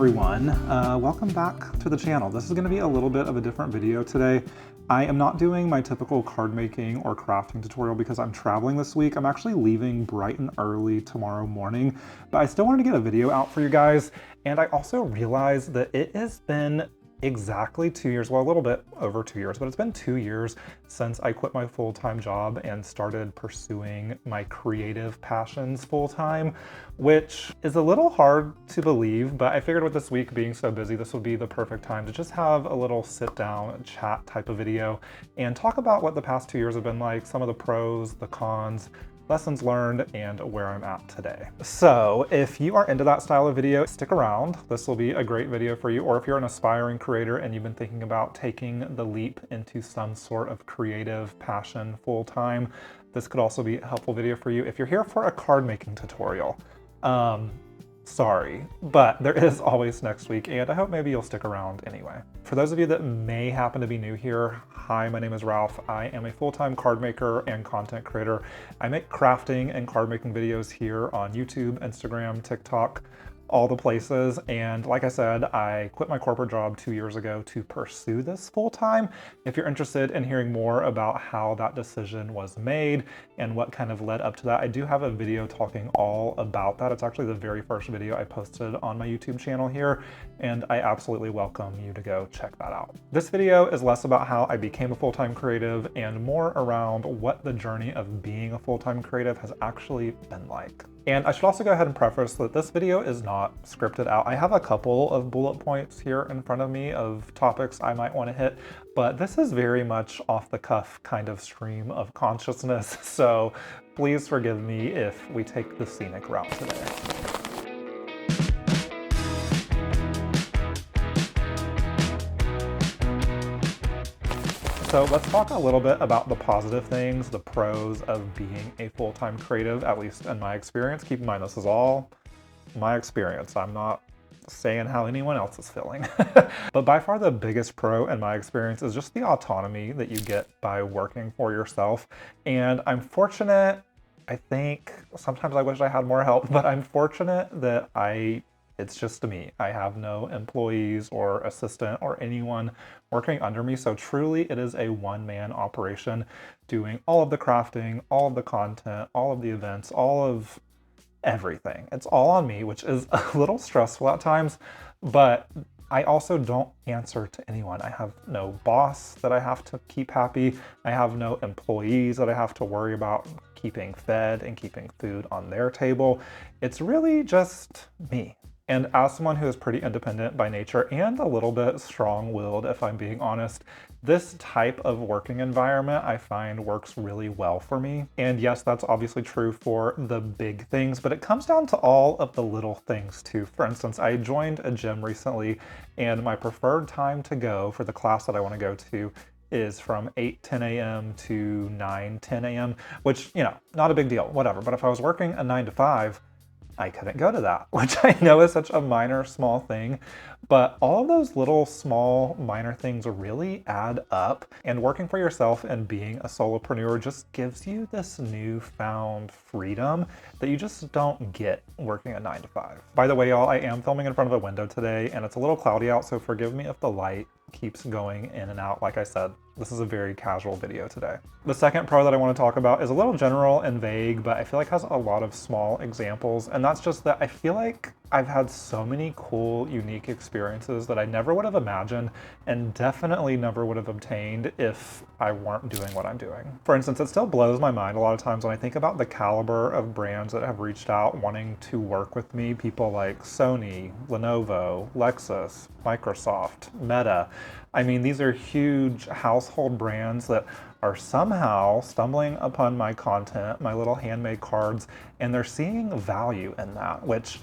everyone, welcome back to the channel. This is going to be a little bit of a different video today. I am not doing my typical card making or crafting tutorial because I'm traveling this week. I'm actually leaving bright and early tomorrow morning, but I still wanted to get a video out for you guys. And I also realized that it has been exactly 2 years, well, a little bit over 2 years, but it's been 2 years since I quit my full-time job and started pursuing my creative passions full-time, which is a little hard to believe, but I figured with this week being so busy, this would be the perfect time to just have a little sit-down chat type of video and talk about what the past 2 years have been like, some of the pros, the cons, lessons learned, and where I'm at today. So if you are into that style of video, stick around. This will be a great video for you. Or if you're an aspiring creator and you've been thinking about taking the leap into some sort of creative passion full-time, this could also be a helpful video for you. If you're here for a card making tutorial, sorry, but there is always next week, and I hope maybe you'll stick around anyway. For those of you that may happen to be new here, hi, my name is Ralph. I am a full-time card maker and content creator. I make crafting and card making videos here on YouTube, Instagram, TikTok, all the places. And like I said, I quit my corporate job 2 years ago to pursue this full-time. If you're interested in hearing more about how that decision was made and what kind of led up to that, I do have a video talking all about that. It's actually the very first video I posted on my YouTube channel here, and I absolutely welcome you to go check that out. This video is less about how I became a full-time creative and more around what the journey of being a full-time creative has actually been like. And I should also go ahead and preface that this video is not scripted out. I have a couple of bullet points here in front of me of topics I might want to hit, but this is very much off the cuff kind of stream of consciousness. So please forgive me if we take the scenic route today. So let's talk a little bit about the positive things, the pros of being a full-time creative, at least in my experience. Keep in mind, this is all my experience. I'm not saying how anyone else is feeling. But by far the biggest pro in my experience is just the autonomy that you get by working for yourself. And I'm fortunate, I think, sometimes I wish I had more help, but I'm fortunate that it's just me. I have no employees or assistant or anyone working under me. So truly it is a one-man operation doing all of the crafting, all of the content, all of the events, all of everything. It's all on me, which is a little stressful at times, but I also don't answer to anyone. I have no boss that I have to keep happy. I have no employees that I have to worry about keeping fed and keeping food on their table. It's really just me. And as someone who is pretty independent by nature and a little bit strong-willed, if I'm being honest, this type of working environment I find works really well for me. And yes, that's obviously true for the big things, but it comes down to all of the little things too. For instance, I joined a gym recently, and my preferred time to go for the class that I want to go to is from 8:10 a.m. to 9:10 a.m., which, you know, not a big deal, whatever. But if I was working a 9 to 5, I couldn't go to that, which I know is such a minor, small thing, but all of those little, small, minor things really add up. And working for yourself and being a solopreneur just gives you this newfound freedom that you just don't get working a 9 to 5. By the way, y'all, I am filming in front of a window today, and it's a little cloudy out, so forgive me if the light keeps going in and out. Like I said, this is a very casual video today. The second pro that I want to talk about is a little general and vague, but I feel like has a lot of small examples. And that's just that I feel like I've had so many cool, unique experiences that I never would have imagined and definitely never would have obtained if I weren't doing what I'm doing. For instance, it still blows my mind a lot of times when I think about the caliber of brands that have reached out wanting to work with me. People like Sony, Lenovo, Lexus, Microsoft, Meta. I mean, these are huge household brands that are somehow stumbling upon my content, my little handmade cards, and they're seeing value in that, which,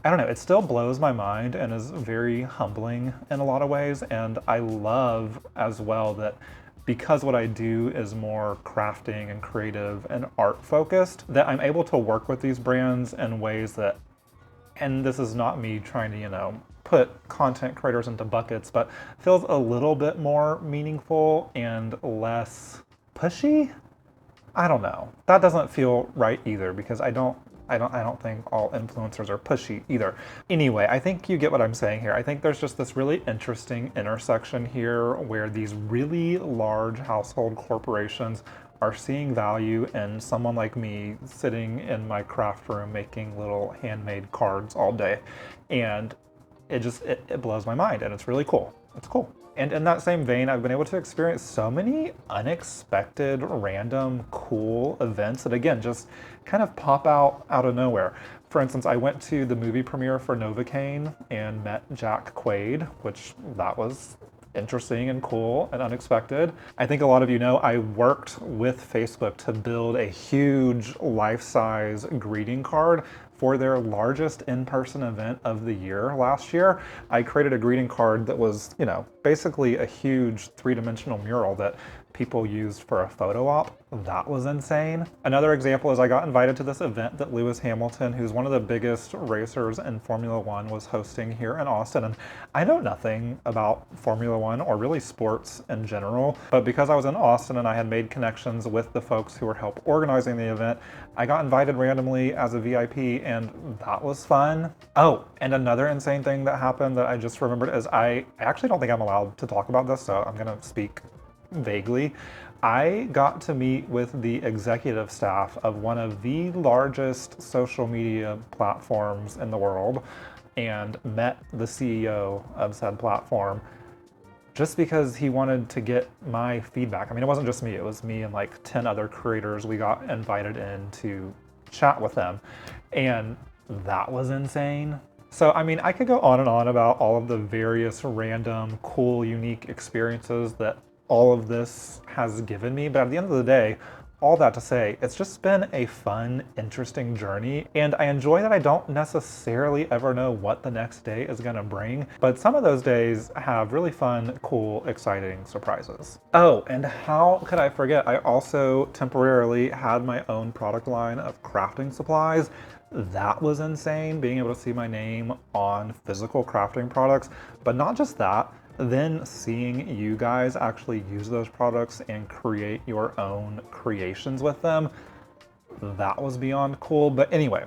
I don't know, it still blows my mind and is very humbling in a lot of ways. And I love as well that because what I do is more crafting and creative and art focused, that I'm able to work with these brands in ways that, and this is not me trying to, you know, put content creators into buckets, but feels a little bit more meaningful and less pushy. I don't know. That doesn't feel right either, because I don't I don't think all influencers are pushy either. Anyway, I think you get what I'm saying here. I think there's just this really interesting intersection here where these really large household corporations are seeing value in someone like me sitting in my craft room making little handmade cards all day. And it blows my mind, and it's really cool. It's cool. And in that same vein, I've been able to experience so many unexpected, random, cool events that, again, just kind of pop out of nowhere. For instance, I went to the movie premiere for Novocaine and met Jack Quaid, which that was interesting and cool and unexpected. I think a lot of you know I worked with Facebook to build a huge life-size greeting card for their largest in-person event of the year last year. I created a greeting card that was, basically a huge three-dimensional mural that people used for a photo op. That was insane. Another example is I got invited to this event that Lewis Hamilton, who's one of the biggest racers in Formula One, was hosting here in Austin. And I know nothing about Formula One or really sports in general, but because I was in Austin and I had made connections with the folks who were help organizing the event, I got invited randomly as a VIP, and that was fun. Oh, and another insane thing that happened that I just remembered is I actually don't think I'm allowed to talk about this, so I'm gonna speak vaguely. I got to meet with the executive staff of one of the largest social media platforms in the world and met the CEO of said platform just because he wanted to get my feedback. I mean, it wasn't just me, it was me and like 10 other creators. We got invited in to chat with them, and that was insane. So, I mean, I could go on and on about all of the various random, cool, unique experiences that all of this has given me, but at the end of the day, all that to say, it's just been a fun, interesting journey, and I enjoy that I don't necessarily ever know what the next day is gonna bring, but some of those days have really fun, cool, exciting surprises. Oh, and how could I forget, I also temporarily had my own product line of crafting supplies. That was insane, being able to see my name on physical crafting products, but not just that, then seeing you guys actually use those products and create your own creations with them, that was beyond cool. But anyway,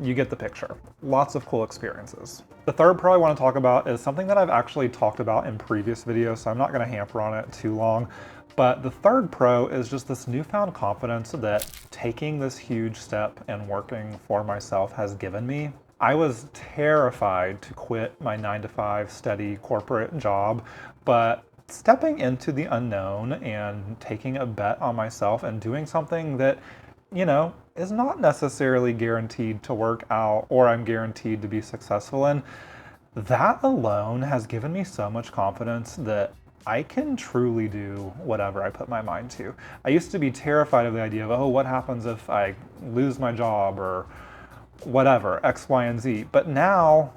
you get the picture. Lots of cool experiences. The third pro I want to talk about is something that I've actually talked about in previous videos, so I'm not going to hamper on it too long. But the third pro is just this newfound confidence that taking this huge step and working for myself has given me. I was terrified to quit my 9-to-5 steady corporate job, but stepping into the unknown and taking a bet on myself and doing something that, is not necessarily guaranteed to work out or I'm guaranteed to be successful in, that alone has given me so much confidence that I can truly do whatever I put my mind to. I used to be terrified of the idea of, oh, what happens if I lose my job or whatever, X, Y, and Z. But now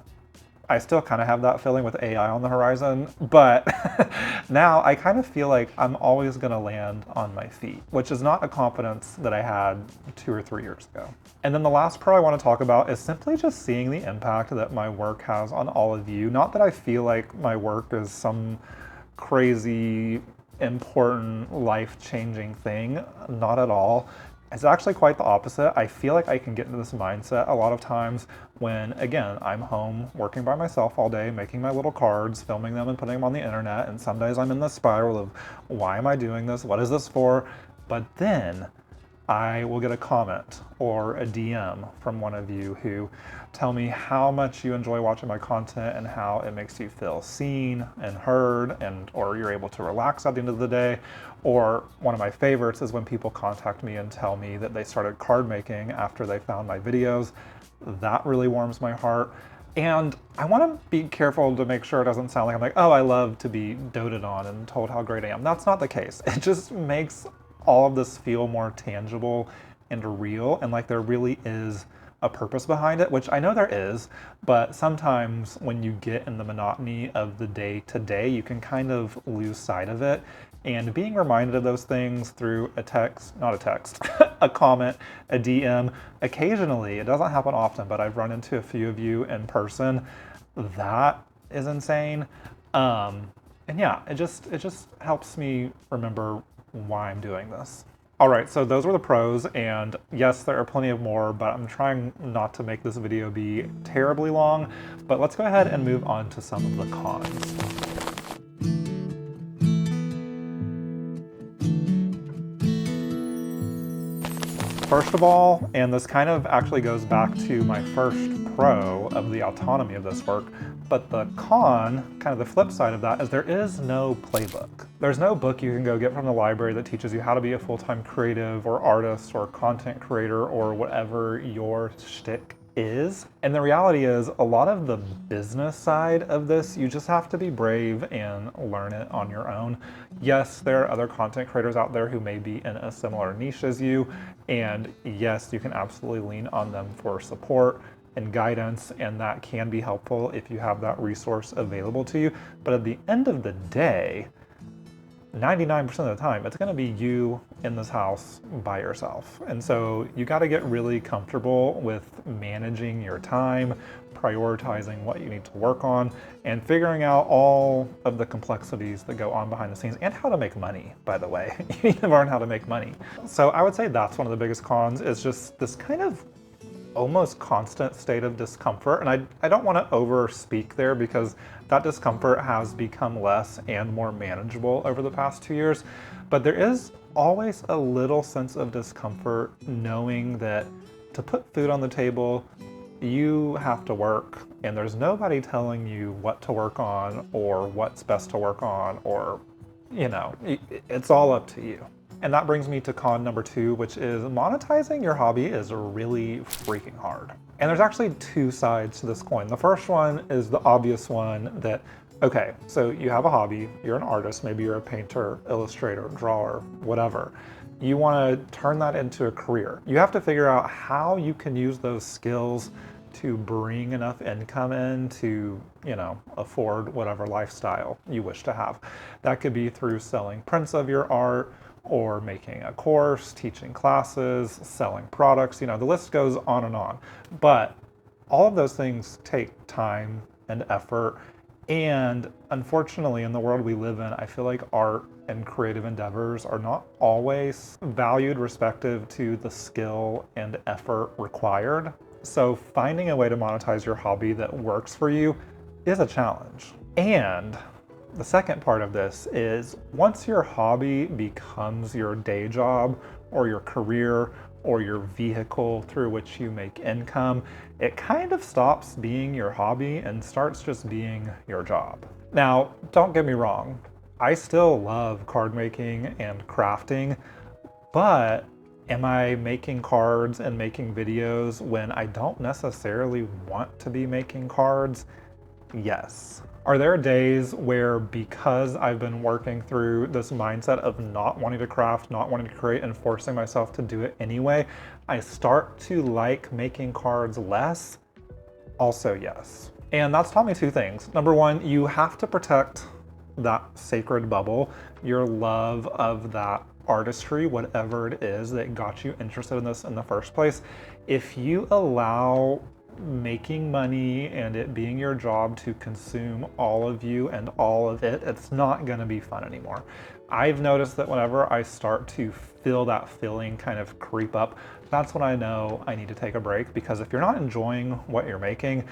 I still kind of have that feeling with AI on the horizon, but now I kind of feel like I'm always going to land on my feet, which is not a confidence that I had 2 or 3 years ago. And then the last pro I want to talk about is simply just seeing the impact that my work has on all of you. Not that I feel like my work is some crazy, important, life-changing thing, not at all. It's actually quite the opposite. I feel like I can get into this mindset a lot of times when, again, I'm home working by myself all day, making my little cards, filming them and putting them on the internet, and some days I'm in the spiral of, why am I doing this? What is this for? But then I will get a comment or a DM from one of you who tell me how much you enjoy watching my content and how it makes you feel seen and heard, or you're able to relax at the end of the day. Or one of my favorites is when people contact me and tell me that they started card making after they found my videos. That really warms my heart. And I want to be careful to make sure it doesn't sound like I'm like, oh, I love to be doted on and told how great I am. That's not the case. It just makes all of this feel more tangible and real, and like there really is a purpose behind it, which I know there is, but sometimes when you get in the monotony of the day-to-day, you can kind of lose sight of it. And being reminded of those things through a text, not a text, a comment, a DM, occasionally, it doesn't happen often, but I've run into a few of you in person. That is insane. And yeah, it just helps me remember why I'm doing this. All right, so those were the pros, and yes, there are plenty of more, but I'm trying not to make this video be terribly long, but let's go ahead and move on to some of the cons. First of all, and this kind of actually goes back to my first pro of the autonomy of this work, but the con, kind of the flip side of that, is there is no playbook. There's no book you can go get from the library that teaches you how to be a full-time creative or artist or content creator or whatever your shtick is. And the reality is, a lot of the business side of this, you just have to be brave and learn it on your own. Yes, there are other content creators out there who may be in a similar niche as you, and yes, you can absolutely lean on them for support and guidance, and that can be helpful if you have that resource available to you. But at the end of the day, 99% of the time, it's gonna be you in this house by yourself. And so you gotta get really comfortable with managing your time, prioritizing what you need to work on, and figuring out all of the complexities that go on behind the scenes, and how to make money, by the way. You need to learn how to make money. So I would say that's one of the biggest cons, is just this kind of almost constant state of discomfort. And I don't want to overspeak there, because that discomfort has become less and more manageable over the past 2 years. But there is always a little sense of discomfort knowing that to put food on the table, you have to work, and there's nobody telling you what to work on or what's best to work on, or, you know, it's all up to you. And that brings me to con number 2, which is monetizing your hobby is really freaking hard. And there's actually 2 sides to this coin. The first one is the obvious one that, okay, so you have a hobby, you're an artist, maybe you're a painter, illustrator, drawer, whatever. You want to turn that into a career. You have to figure out how you can use those skills to bring enough income in to, you know, afford whatever lifestyle you wish to have. That could be through selling prints of your art, or making a course, teaching classes, selling products, you know, the list goes on and on. But all of those things take time and effort. And unfortunately, in the world we live in, I feel like art and creative endeavors are not always valued respective to the skill and effort required. So finding a way to monetize your hobby that works for you is a challenge. And the second part of this is, once your hobby becomes your day job or your career or your vehicle through which you make income, it kind of stops being your hobby and starts just being your job. Now, don't get me wrong, I still love card making and crafting, but am I making cards and making videos when I don't necessarily want to be making cards? Yes. Are there days where, because I've been working through this mindset of not wanting to craft, not wanting to create, and forcing myself to do it anyway, I start to like making cards less? Also yes. And that's taught me 2 things. Number 1, you have to protect that sacred bubble, your love of that artistry, whatever it is that got you interested in this in the first place. If you allow making money and it being your job to consume all of you and all of it, it's not going to be fun anymore. I've noticed that whenever I start to feel that feeling kind of creep up, that's when I know I need to take a break, because if you're not enjoying what you're making,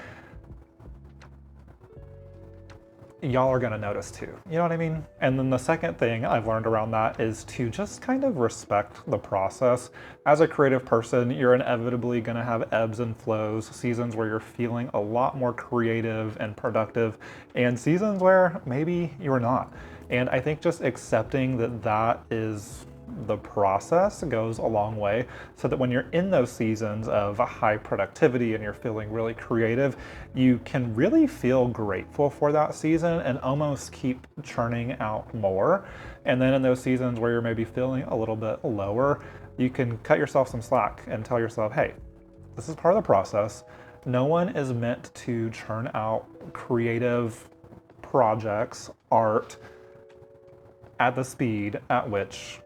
y'all are gonna notice too. You know what I mean? And then the second thing I've learned around that is to just kind of respect the process. As a creative person, you're inevitably gonna have ebbs and flows, seasons where you're feeling a lot more creative and productive, and seasons where maybe you're not. And I think just accepting that that is the process goes a long way, so that when you're in those seasons of high productivity and you're feeling really creative, you can really feel grateful for that season and almost keep churning out more. And then in those seasons where you're maybe feeling a little bit lower, you can cut yourself some slack and tell yourself, hey, this is part of the process. No one is meant to churn out creative projects, art, at the speed at which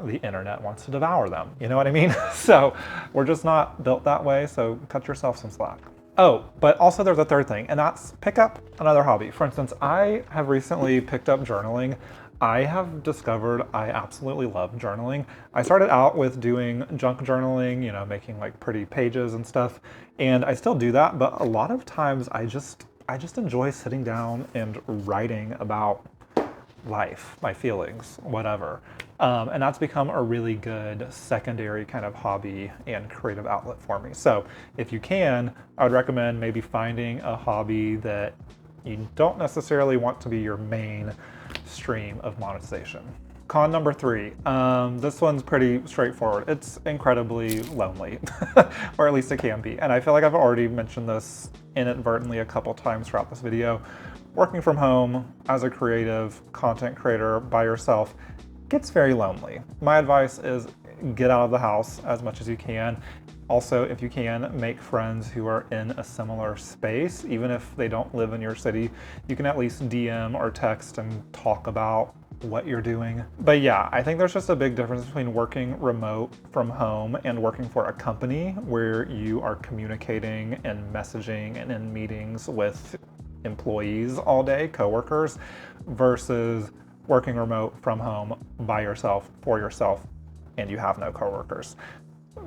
the internet wants to devour them. You know what I mean? So we're just not built that way, so cut yourself some slack. Oh, but also there's a third thing, and that's pick up another hobby. For instance, I have recently picked up journaling. I have discovered I absolutely love journaling. I started out with doing junk journaling, you know, making like pretty pages and stuff, and I still do that, but a lot of times I just enjoy sitting down and writing about life, my feelings, whatever. And that's become a really good secondary kind of hobby and creative outlet for me. So if you can, I would recommend maybe finding a hobby that you don't necessarily want to be your main stream of monetization. Con number 3, this one's pretty straightforward. It's incredibly lonely, or at least it can be. And I feel like I've already mentioned this inadvertently a couple times throughout this video. Working from home as a creative content creator by yourself gets very lonely. My advice is get out of the house as much as you can. Also, if you can, make friends who are in a similar space. Even if they don't live in your city, you can at least DM or text and talk about what you're doing. But yeah, I think there's just a big difference between working remote from home and working for a company where you are communicating and messaging and in meetings with employees all day, coworkers, versus working remote from home by yourself, for yourself, and you have no coworkers.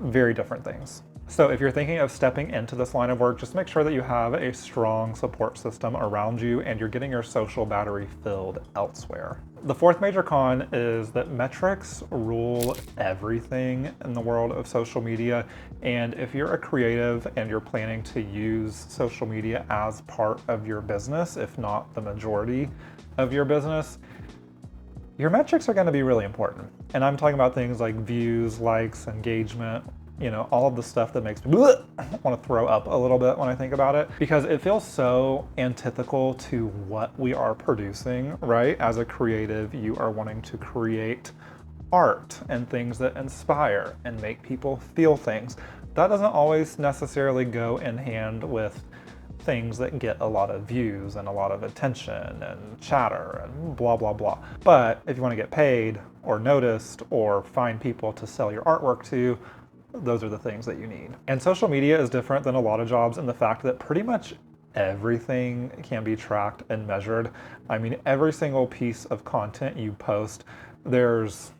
Very different things. So if you're thinking of stepping into this line of work, just make sure that you have a strong support system around you and you're getting your social battery filled elsewhere. The fourth major con is that metrics rule everything in the world of social media. And if you're a creative and you're planning to use social media as part of your business, if not the majority of your business, your metrics are going to be really important. And I'm talking about things like views, likes, engagement, you know, all of the stuff that makes me want to throw up a little bit when I think about it, because it feels so antithetical to what we are producing, right? As a creative, you are wanting to create art and things that inspire and make people feel things. That doesn't always necessarily go in hand with things that get a lot of views and a lot of attention and chatter and blah, blah, blah. But if you want to get paid or noticed or find people to sell your artwork to, those are the things that you need. And social media is different than a lot of jobs in the fact that pretty much everything can be tracked and measured. I mean, every single piece of content you post, there's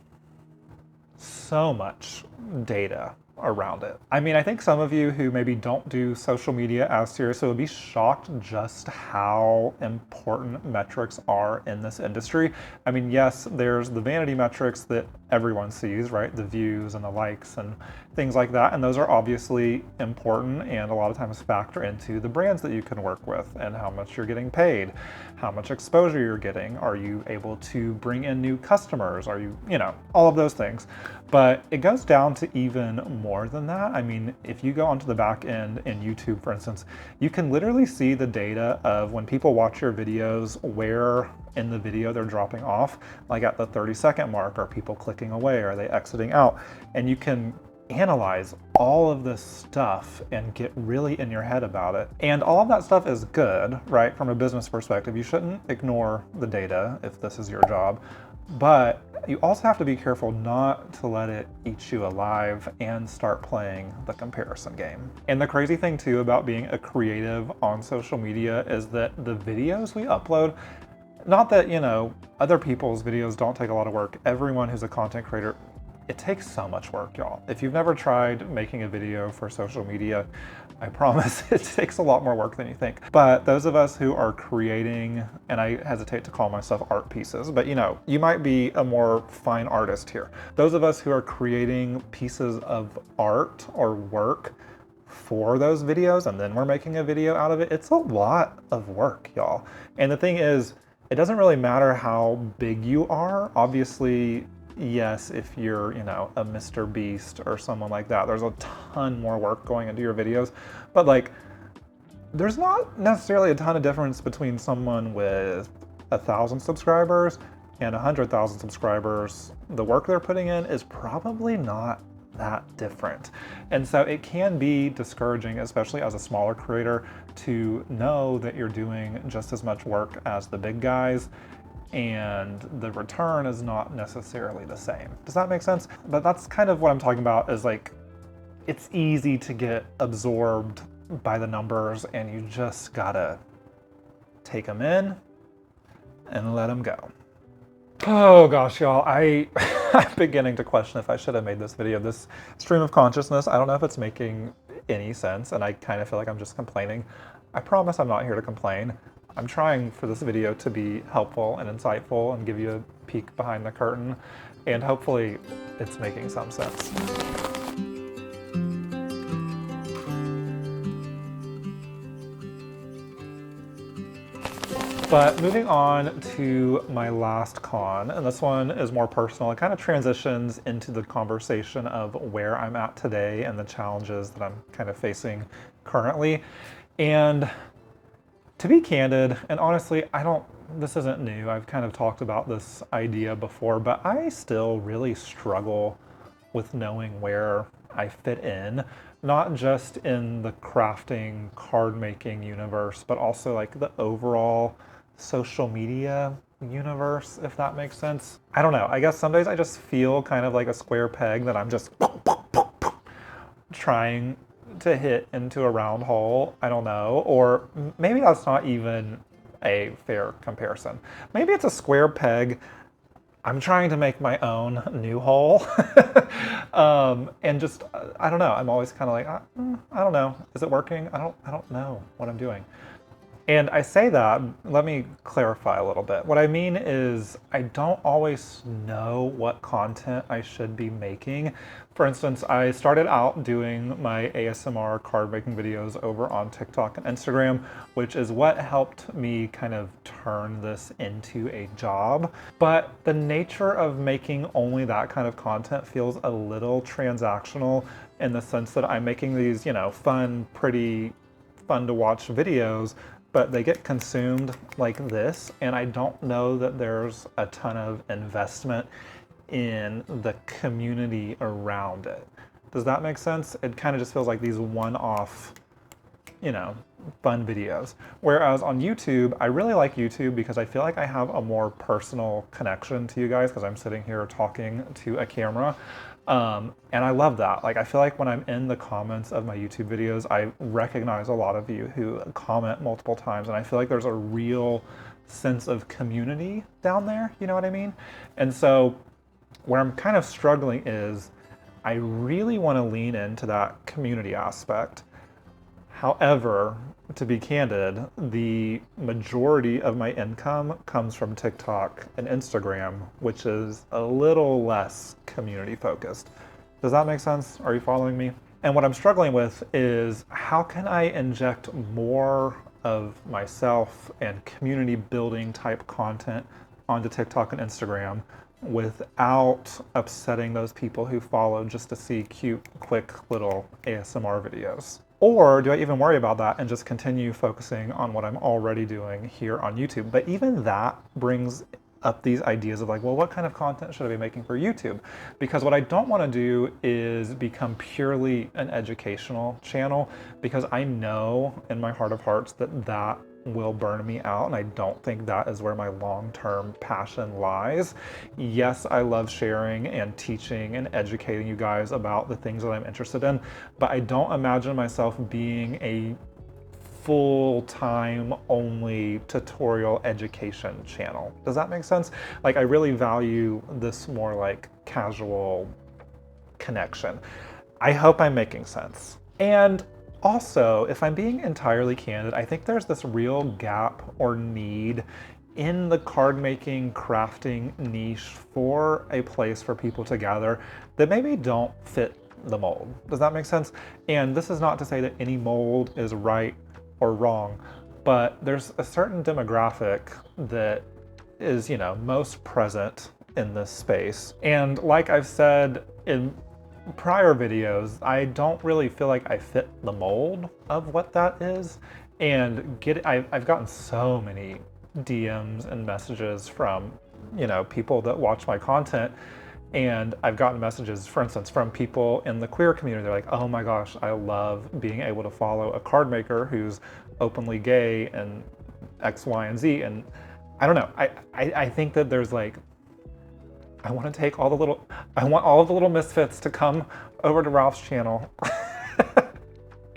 so much data around it. I mean, I think some of you who maybe don't do social media as seriously would be shocked just how important metrics are in this industry. I mean, yes, there's the vanity metrics that everyone sees, right? The views and the likes and things like that. And those are obviously important and a lot of times factor into the brands that you can work with and how much you're getting paid, how much exposure you're getting. Are you able to bring in new customers? Are you know, all of those things. But it goes down to even more than that. I mean, if you go onto the back end in YouTube, for instance, you can literally see the data of when people watch your videos, where in the video they're dropping off, like at the 30-second mark, are people clicking away? Are they exiting out? And you can analyze all of this stuff and get really in your head about it. And all of that stuff is good, right? From a business perspective, you shouldn't ignore the data if this is your job. But you also have to be careful not to let it eat you alive and start playing the comparison game. And the crazy thing too about being a creative on social media is that the videos we upload, not that, you know, other people's videos don't take a lot of work. Everyone who's a content creator, it takes so much work, y'all. If you've never tried making a video for social media, I promise it takes a lot more work than you think. But those of us who are creating, and I hesitate to call myself art pieces, but you know, you might be a more fine artist here. Those of us who are creating pieces of art or work for those videos, and then we're making a video out of it, it's a lot of work, y'all. And the thing is, it doesn't really matter how big you are. Obviously, yes, if you're, you know, a Mr. Beast or someone like that, there's a ton more work going into your videos. But like, there's not necessarily a ton of difference between someone with 1,000 subscribers and 100,000 subscribers. The work they're putting in is probably not that different. And so it can be discouraging, especially as a smaller creator, to know that you're doing just as much work as the big guys and the return is not necessarily the same. Does that make sense? But that's kind of what I'm talking about, is like, it's easy to get absorbed by the numbers, and you just gotta take them in and let them go. Oh gosh, y'all, I'm beginning to question if I should have made this video. This stream of consciousness, I don't know if it's making any sense, and I kind of feel like I'm just complaining. I promise I'm not here to complain. I'm trying for this video to be helpful and insightful and give you a peek behind the curtain, and hopefully it's making some sense. But moving on to my last con, and this one is more personal. It kind of transitions into the conversation of where I'm at today and the challenges that I'm kind of facing currently. And to be candid, and honestly, this isn't new. I've kind of talked about this idea before, but I still really struggle with knowing where I fit in, not just in the crafting, card making universe, but also like the overall social media universe, if that makes sense. I don't know. I guess some days I just feel kind of like a square peg that I'm just trying to hit into a round hole. I don't know. Or maybe that's not even a fair comparison. Maybe it's a square peg I'm trying to make my own new hole. And just, I don't know. I'm always kind of like, I don't know. Is it working? I don't know what I'm doing. And I say that, let me clarify a little bit. What I mean is I don't always know what content I should be making. For instance, I started out doing my ASMR card making videos over on TikTok and Instagram, which is what helped me kind of turn this into a job. But the nature of making only that kind of content feels a little transactional in the sense that I'm making these, fun, pretty, fun to watch videos, but they get consumed like this, and I don't know that there's a ton of investment in the community around it. Does that make sense? It kind of just feels like these one-off, fun videos. Whereas on YouTube, I really like YouTube because I feel like I have a more personal connection to you guys because I'm sitting here talking to a camera. And I love that. Like, I feel like when I'm in the comments of my YouTube videos, I recognize a lot of you who comment multiple times, and I feel like there's a real sense of community down there, you know what I mean? And so where I'm kind of struggling is I really want to lean into that community aspect. However, to be candid, the majority of my income comes from TikTok and Instagram, which is a little less community focused. Does that make sense? Are you following me? And what I'm struggling with is how can I inject more of myself and community building type content onto TikTok and Instagram without upsetting those people who follow just to see cute, quick little ASMR videos? Or do I even worry about that and just continue focusing on what I'm already doing here on YouTube? But even that brings up these ideas of like, well, what kind of content should I be making for YouTube? Because what I don't want to do is become purely an educational channel, because I know in my heart of hearts that that will burn me out, and I don't think that is where my long-term passion lies. Yes, I love sharing and teaching and educating you guys about the things that I'm interested in, but I don't imagine myself being a full-time only tutorial education channel. Does that make sense? Like, I really value this more like casual connection. I hope I'm making sense. And also, if I'm being entirely candid, I think there's this real gap or need in the card making, crafting niche for a place for people to gather that maybe don't fit the mold. Does that make sense? And this is not to say that any mold is right or wrong, but there's a certain demographic that is, most present in this space. And like I've said in prior videos, I don't really feel like I fit the mold of what that is. And I've gotten so many DMs and messages from, people that watch my content. And I've gotten messages, for instance, from people in the queer community. They're like, oh my gosh, I love being able to follow a card maker who's openly gay and X, Y, and Z. And I don't know, I think that there's like, I want all of the little misfits to come over to Ralph's channel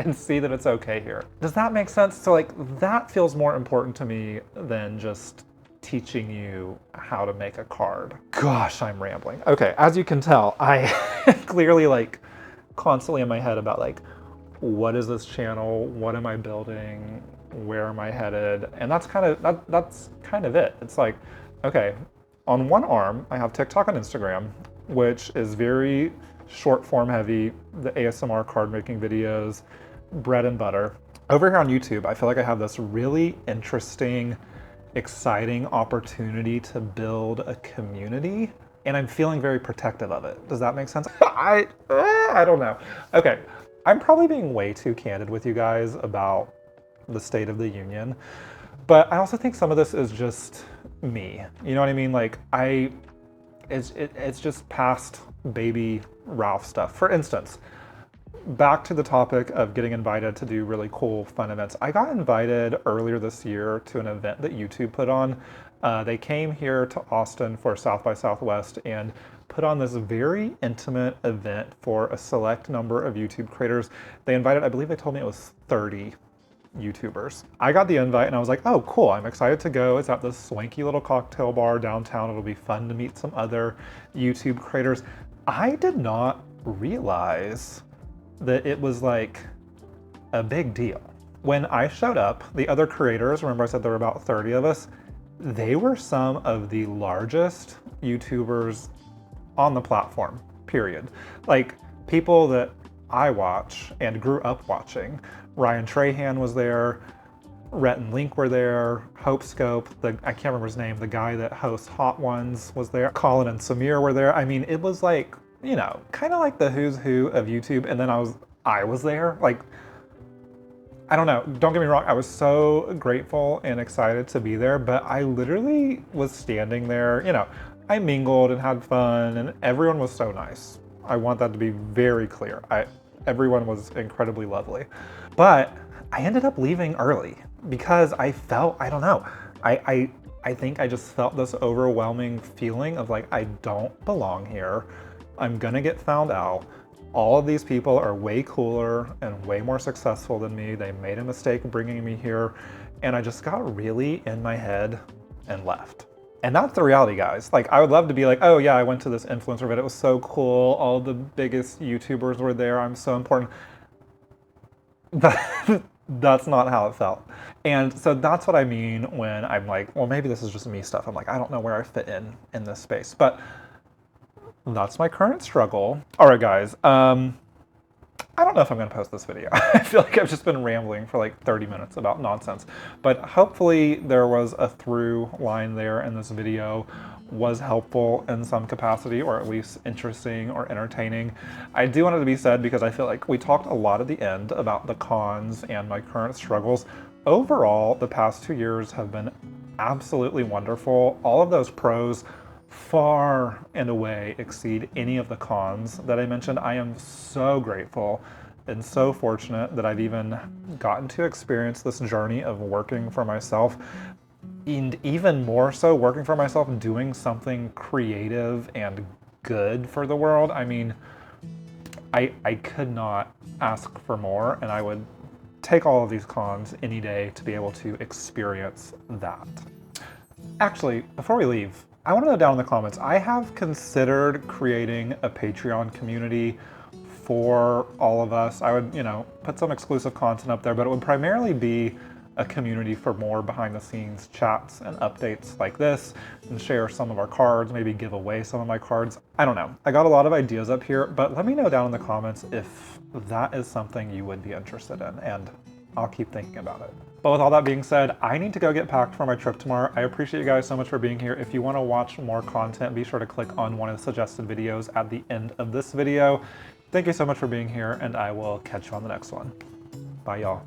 and see that it's okay here. Does that make sense? So like that feels more important to me than just teaching you how to make a card. Gosh, I'm rambling. Okay, as you can tell, I clearly like constantly in my head about like, what is this channel? What am I building? Where am I headed? And that's kind of it. It's like, okay, on one arm, I have TikTok and Instagram, which is very short form heavy, the ASMR card making videos, bread and butter. Over here on YouTube, I feel like I have this really interesting, exciting opportunity to build a community, and I'm feeling very protective of it. Does that make sense? I don't know. Okay, I'm probably being way too candid with you guys about the state of the union, but I also think some of this is just me. You know what I mean? Like it's just past baby Ralph stuff. For instance, back to the topic of getting invited to do really cool, fun events. I got invited earlier this year to an event that YouTube put on. They came here to Austin for South by Southwest and put on this very intimate event for a select number of YouTube creators. They invited, I believe they told me it was 30 YouTubers. I got the invite and I was like, oh cool, I'm excited to go. It's at this swanky little cocktail bar downtown. It'll be fun to meet some other YouTube creators. I did not realize that it was like a big deal. When I showed up, the other creators, remember I said there were about 30 of us, they were some of the largest YouTubers on the platform, period. Like people that I watch and grew up watching. Ryan Trahan was there, Rhett and Link were there, Hope Scope, I can't remember his name, the guy that hosts Hot Ones was there, Colin and Samir were there. I mean, it was like, you know, kind of like the who's who of YouTube, and then I was there. Like, I don't know, don't get me wrong, I was so grateful and excited to be there, but I literally was standing there, you know, I mingled and had fun, and everyone was so nice. I want that to be very clear. Everyone was incredibly lovely. But I ended up leaving early because I felt, I don't know, I think I just felt this overwhelming feeling of like, I don't belong here. I'm gonna get found out. All of these people are way cooler and way more successful than me. They made a mistake bringing me here. And I just got really in my head and left. And that's the reality, guys. Like, I would love to be like, oh yeah, I went to this influencer event. It was so cool. All the biggest YouTubers were there. I'm so important. That's not how it felt. And so that's what I mean when I'm like, well, maybe this is just me stuff. I'm like, I don't know where I fit in this space. But that's my current struggle. All right, guys. I don't know if I'm gonna post this video. I feel like I've just been rambling for like 30 minutes about nonsense, but hopefully there was a through line there and this video was helpful in some capacity, or at least interesting or entertaining. I do want it to be said because I feel like we talked a lot at the end about the cons and my current struggles. Overall, the past 2 years have been absolutely wonderful. All of those pros far and away exceed any of the cons that I mentioned. I am so grateful and so fortunate that I've even gotten to experience this journey of working for myself, and even more so working for myself and doing something creative and good for the world. I mean, I could not ask for more, and I would take all of these cons any day to be able to experience that. Actually, before we leave, I want to know down in the comments, I have considered creating a Patreon community for all of us. I would, you know, put some exclusive content up there, but it would primarily be a community for more behind the scenes chats and updates like this, and share some of our cards, maybe give away some of my cards. I don't know. I got a lot of ideas up here, but let me know down in the comments if that is something you would be interested in, and I'll keep thinking about it. But with all that being said, I need to go get packed for my trip tomorrow. I appreciate you guys so much for being here. If you want to watch more content, be sure to click on one of the suggested videos at the end of this video. Thank you so much for being here, and I will catch you on the next one. Bye, y'all.